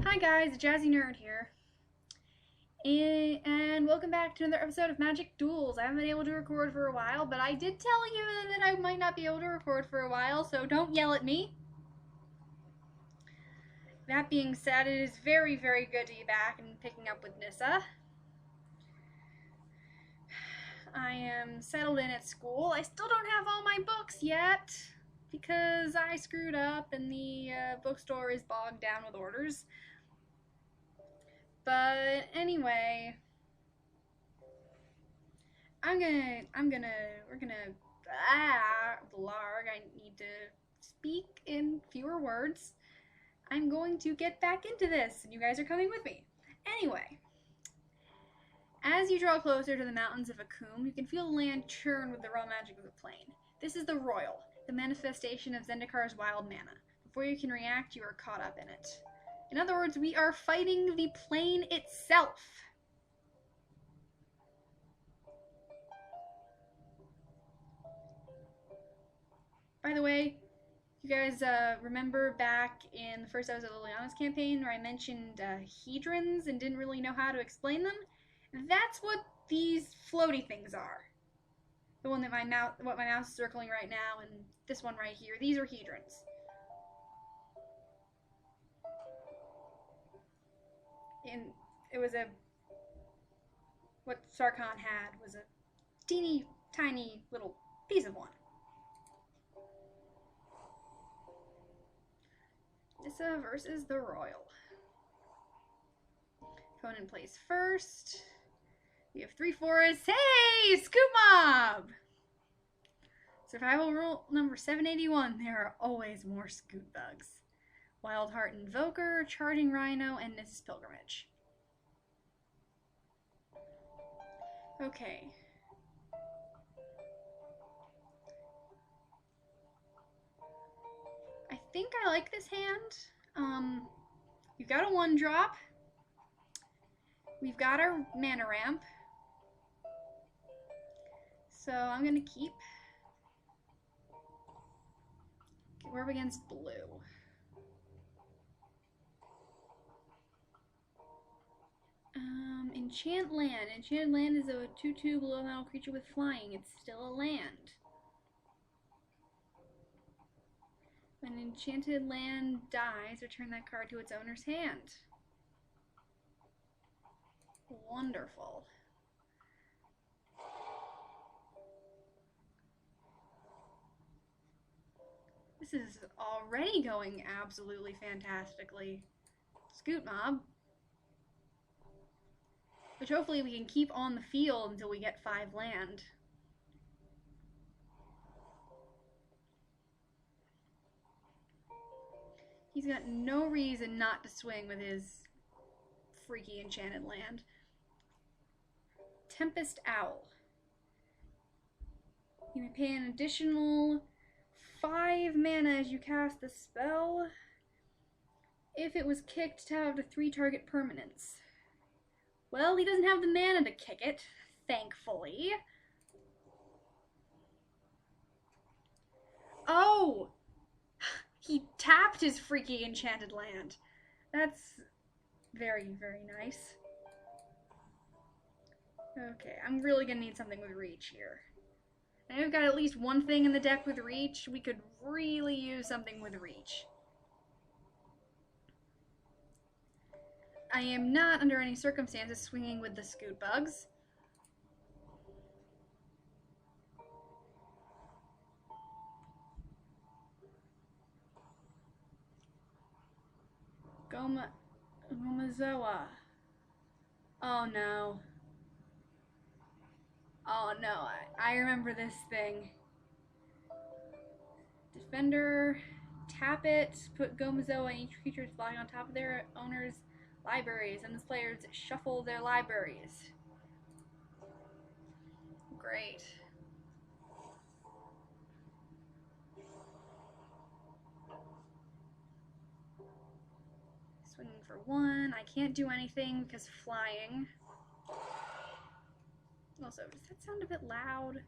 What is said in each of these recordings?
Hi guys, Jazzy Nerd here, and welcome back to another episode of Magic Duels. I haven't been able to record for a while, but I did tell you that I might not be able to record for a while, so don't yell at me. That being said, it is very, very good to be back and picking up with Nissa. I am settled in at school. I still don't have all my books yet because I screwed up and the bookstore is bogged down with orders. But anyway, we're gonna, blarg, I need to speak in fewer words. I'm going to get back into this, and you guys are coming with me. Anyway, as you draw closer to the mountains of Akum, you can feel the land churn with the raw magic of the plane. This is the Royal, the manifestation of Zendikar's wild mana. Before you can react, you are caught up in it. In other words, we are fighting the plane itself. By the way, you guys remember back in the first episode of the Liana's campaign where I mentioned hedrons and didn't really know how to explain them? That's what these floaty things are. The one that my mouse is circling right now, and this one right here. These are hedrons. And it was what Sarkhan had was a teeny tiny little piece of one. Nissa versus the Royal. Opponent plays first. We have 3 forests. Hey, Scoop Mob! Survival rule number 781. There are always more Scoot bugs. Wild Heart Invoker, Charging Rhino, and Nissa's Pilgrimage. Okay. I think I like this hand. We've got a 1-drop. We've got our mana ramp. So I'm going to keep. We're up against blue. Enchant Land. Enchanted Land is a 2/2 below level creature with flying. It's still a land. When an enchanted land dies, return that card to its owner's hand. Wonderful. This is already going absolutely fantastically. Scoot Mob. Which hopefully we can keep on the field until we get 5 land. He's got no reason not to swing with his freaky enchanted land. Tempest Owl. You may pay an additional 5 mana as you cast the spell if it was kicked out of 3 target permanents. Well, he doesn't have the mana to kick it, thankfully. Oh! He tapped his freaky enchanted land. That's very, very nice. Okay, I'm really gonna need something with reach here. And I've got at least one thing in the deck with reach. We could really use something with reach. I am not, under any circumstances, swinging with the Scoot bugs. Gomazoa. Oh no. Oh no, I remember this thing. Defender, tap it, put Gomazoa and each creature flying on top of their owner's libraries, and the players shuffle their libraries. Great. Swinging for 1. I can't do anything because flying. Also, does that sound a bit loud?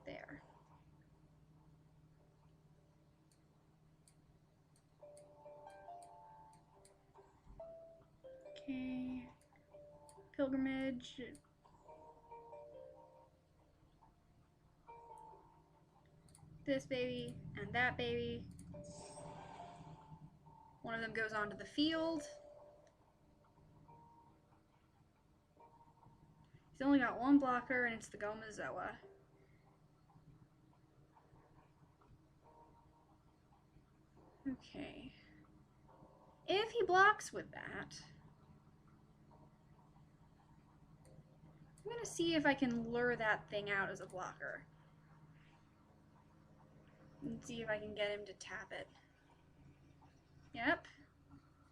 There. Okay. Pilgrimage. This baby and that baby. One of them goes onto the field. He's only got one blocker, and it's the Gomazoa. Okay. If he blocks with that, I'm going to see if I can lure that thing out as a blocker. And see if I can get him to tap it. Yep.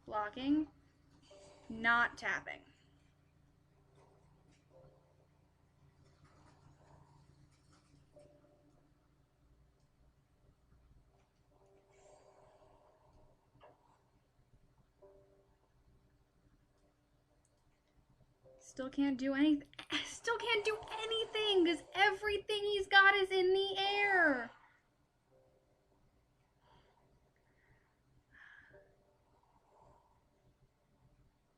Blocking. Not tapping. Still can't do anything. Still can't do anything because everything he's got is in the air.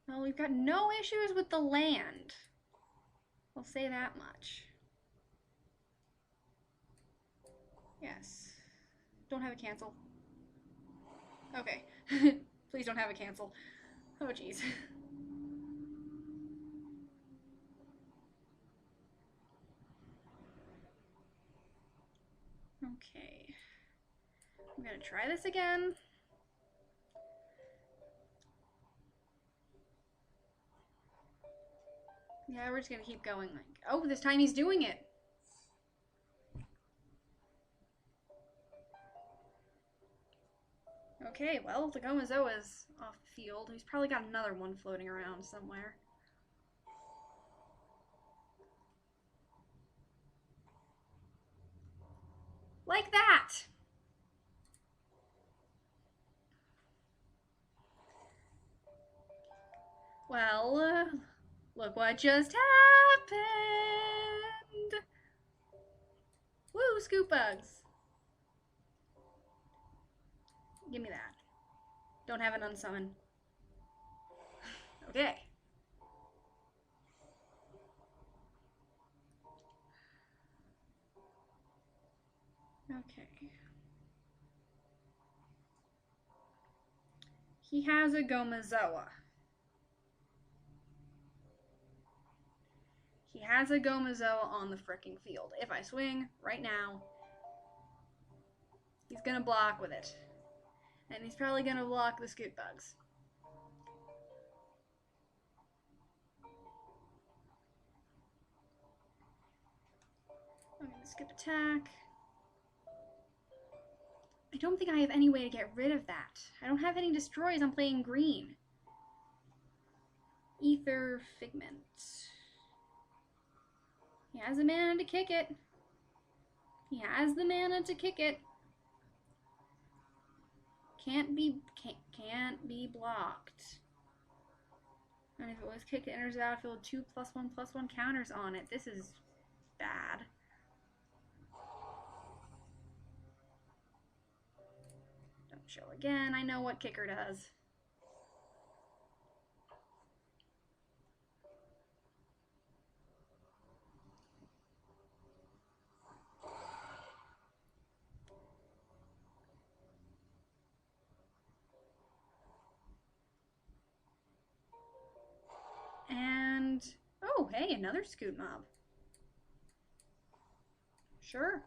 Well, we've got no issues with the land. I'll say that much. Yes. Don't have a cancel. Okay. Please don't have a cancel. Oh, jeez. Okay. I'm gonna try this again. Yeah, we're just gonna keep going. Like, oh, this time he's doing it. Okay, well, the Gomazoa's off the field. He's probably got another one floating around somewhere. Like that! Well, look what just happened! Woo, scoop bugs! Give me that. Don't have an unsummon. Okay. Okay. He has a Gomazoa. He has a Gomazoa on the frickin' field. If I swing right now, he's gonna block with it. And he's probably gonna block the scoop bugs. I'm gonna skip attack. I don't think I have any way to get rid of that. I don't have any destroys. I'm playing green. Ether Figment. He has the mana to kick it. He has the mana to kick it. Can't be blocked. And if it was kicked, it enters the battlefield 2+1/+1 counters on it. This is bad. Don't show again. I know what kicker does. And, oh, hey, another Scoot Mob. Sure.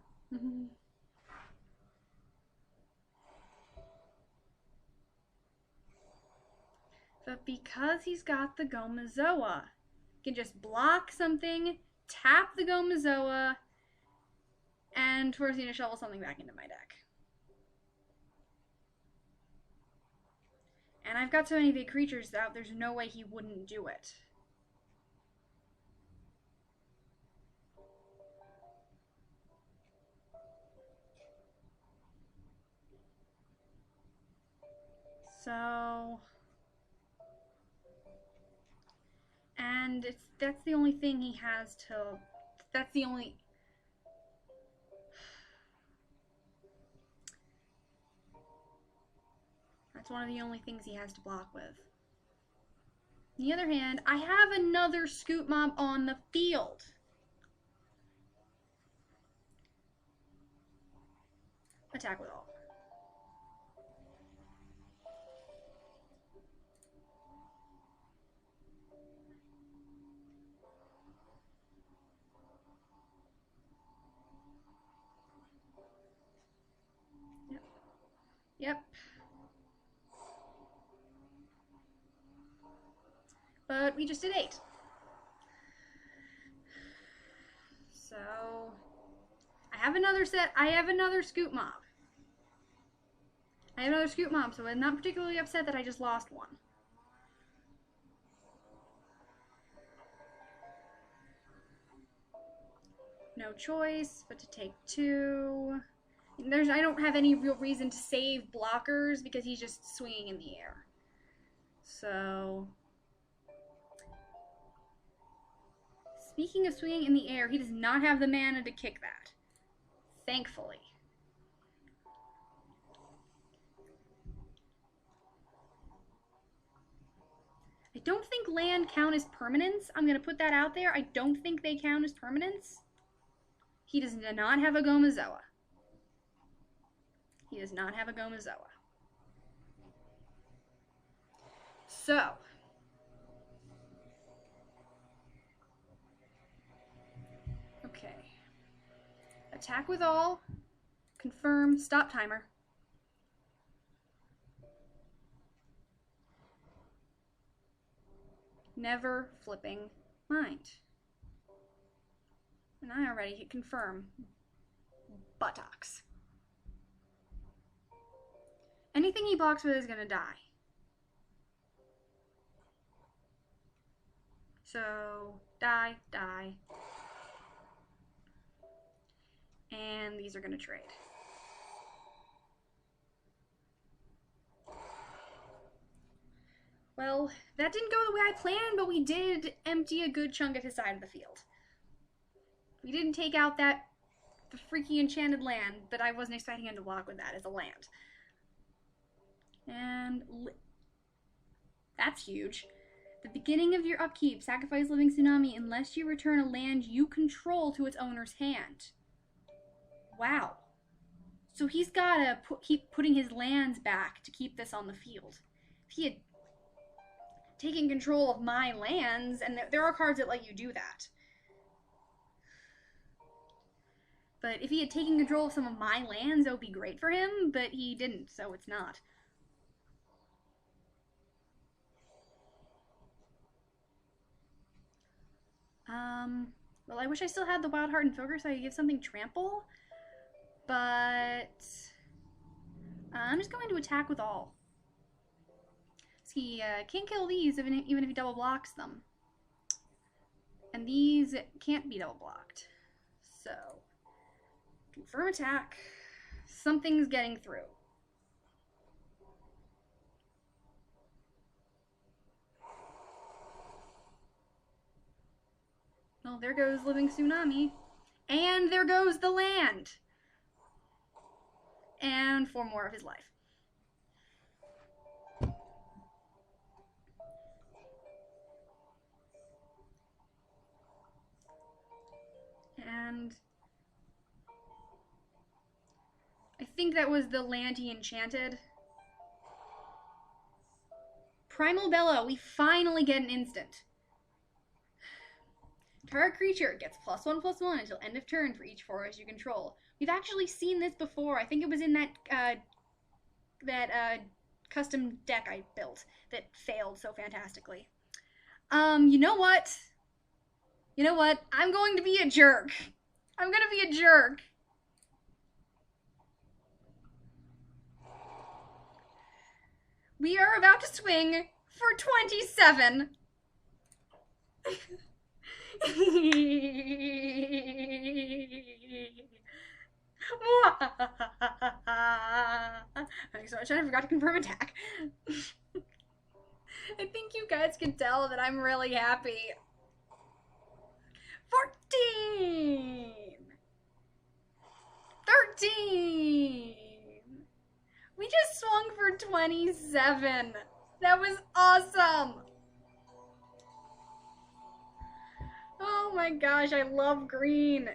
But because he's got the Gomazoa, he can just block something, tap the Gomazoa, and force me to shovel something back into my deck. And I've got so many big creatures that there's no way he wouldn't do it. So, and that's the only thing he has to, that's one of the only things he has to block with. On the other hand, I have another scoop mob on the field. Attack with all. Yep. But we just did 8. So I have another scoop mob. So I'm not particularly upset that I just lost one. No choice but to take 2. I don't have any real reason to save blockers because he's just swinging in the air. So, speaking of swinging in the air, he does not have the mana to kick that. Thankfully. I don't think land count as permanents. I'm going to put that out there. I don't think they count as permanents. He does not have a Gomazoa. He does not have a Gomazoa. So, okay. Attack with all. Confirm. Stop timer. Never flipping mind. And I already hit confirm. Buttocks. Anything he blocks with is gonna die. So, die, die. And these are gonna trade. Well, that didn't go the way I planned, but we did empty a good chunk of his side of the field. We didn't take out the freaky enchanted land, but I wasn't expecting him to block with that as a land. And that's huge. The beginning of your upkeep, sacrifice Living Tsunami unless you return a land you control to its owner's hand. Wow. So he's got to keep putting his lands back to keep this on the field. If he had taken control of my lands, and there are cards that let you do that. But if he had taken control of some of my lands, that would be great for him, but he didn't, so it's not. Well, I wish I still had the Wild Heart and Filter so I could give something trample, but I'm just going to attack with all. So he can't kill these even if he double blocks them. And these can't be double blocked. So, confirm attack. Something's getting through. Well, there goes Living Tsunami. And there goes the land. And 4 more of his life. And I think that was the land he enchanted. Primal Bellow, we finally get an instant. Target creature gets +1/+1 until end of turn for each forest you control. We've actually seen this before. I think it was in that custom deck I built that failed so fantastically. You know what? You know what? I'm going to be a jerk. I'm going to be a jerk. We are about to swing for 27. I forgot to confirm attack. I think you guys can tell that I'm really happy. 14! 13! We just swung for 27. That was awesome. Oh my gosh, I love green.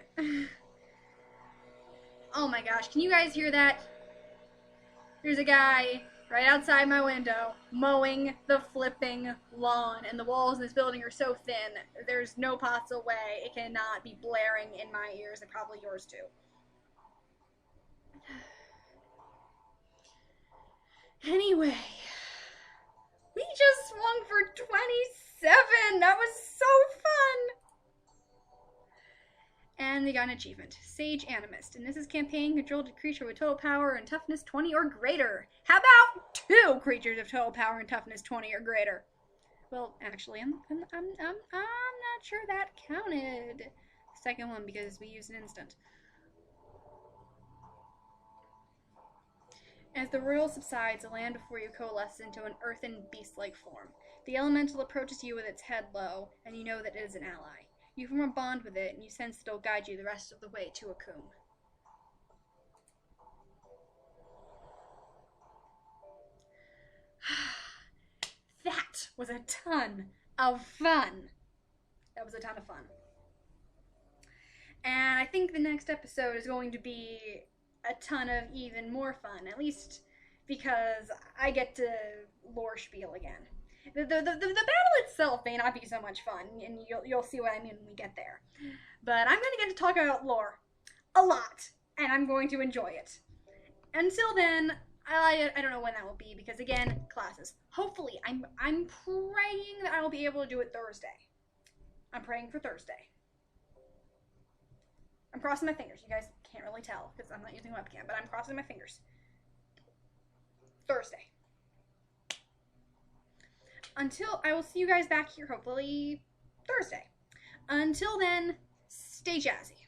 Oh my gosh, can you guys hear that? There's a guy right outside my window mowing the flipping lawn, and the walls in this building are so thin, there's no possible way it cannot be blaring in my ears, and probably yours too. Anyway, we just swung for 27. That was so fun. And they got an achievement, Sage Animist. And this is campaign controlled a creature with total power and toughness 20 or greater. How about 2 creatures of total power and toughness 20 or greater? Well, actually, I'm not sure that counted. Second one, because we used an instant. As the roil subsides, the land before you coalesces into an earthen, beast-like form. The elemental approaches you with its head low, and you know that it is an ally. You form a bond with it, and you sense that it'll guide you the rest of the way to Akum. That was a ton of fun. That was a ton of fun. And I think the next episode is going to be a ton of even more fun, at least because I get to lore spiel again. The battle itself may not be so much fun, and you'll see what I mean when we get there. But I'm going to get to talk about lore a lot, and I'm going to enjoy it. Until then, I don't know when that will be, because again, classes. Hopefully, I'm praying that I will be able to do it Thursday. I'm praying for Thursday. I'm crossing my fingers. You guys can't really tell because I'm not using a webcam, but I'm crossing my fingers. Thursday. Until I will see you guys back here hopefully Thursday. Until then, stay jazzy.